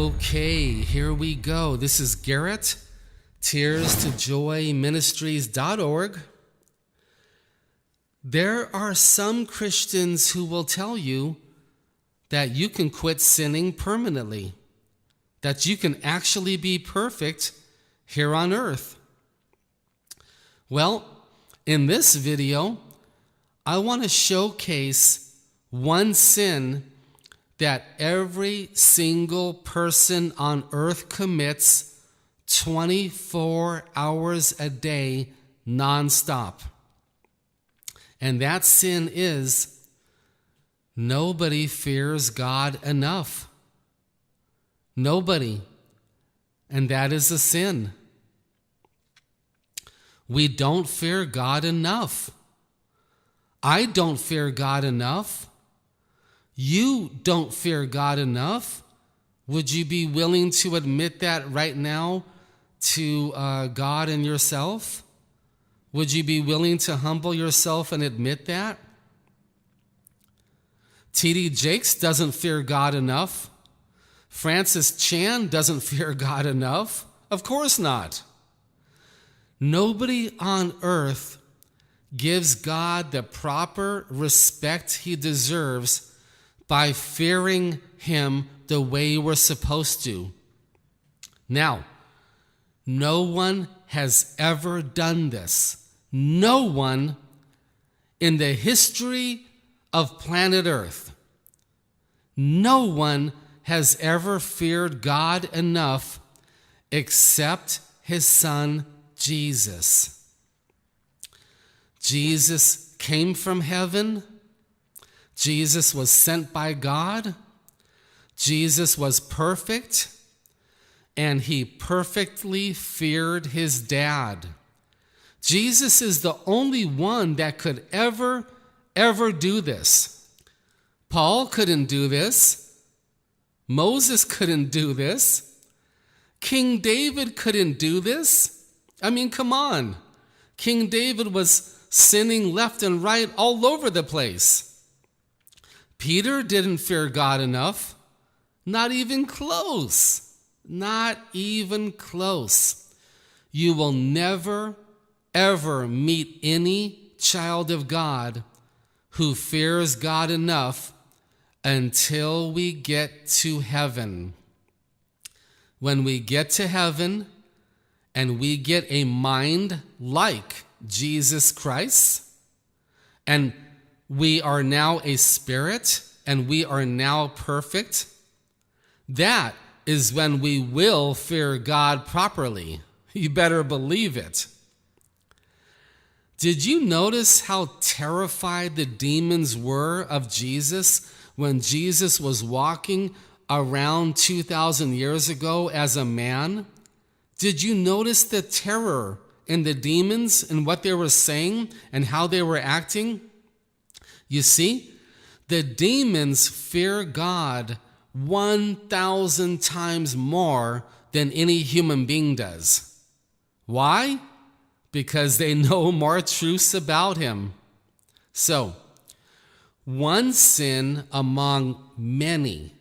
Okay, here we go. This is Garrett, tearstojoyministries.org. There are some Christians who will tell you that you can quit sinning permanently, that you can actually be perfect here on earth. Well, in this video, I want to showcase one sin that every single person on earth commits 24 hours a day, nonstop. And that sin is nobody fears God enough. Nobody. And that is a sin. We don't fear God enough. I don't fear God enough. You don't fear God enough. Would you be willing to admit that right now to God and yourself? Would you be willing to humble yourself and admit that? T.D. Jakes doesn't fear God enough. Francis Chan doesn't fear God enough. Of course not. Nobody on earth gives God the proper respect he deserves by fearing him the way we're supposed to. Now, no one has ever done this. No one in the history of planet Earth. No one has ever feared God enough except his son, Jesus. Jesus came from heaven. Jesus was sent by God. Jesus was perfect, and he perfectly feared his dad. Jesus is the only one that could ever do this. Paul couldn't do this. Moses couldn't do this. King David couldn't do this. I mean, come on. King David was sinning left and right all over the place. Peter didn't fear God enough. Not even close. Not even close. You will never, ever meet any child of God who fears God enough until we get to heaven. When we get to heaven and we get a mind like Jesus Christ, and we are now a spirit, and we are now perfect, that is when we will fear God properly. You better believe it. Did you notice how terrified the demons were of Jesus when Jesus was walking around 2,000 years ago as a man? Did you notice the terror in the demons and what they were saying and how they were acting? You see, the demons fear God 1,000 times more than any human being does. Why? Because they know more truths about him. So, one sin among many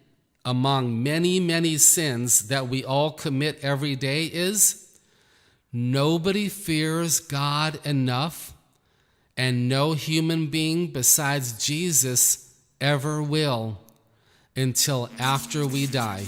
sins that we all commit every day is nobody fears God enough, and no human being besides Jesus ever will until after we die.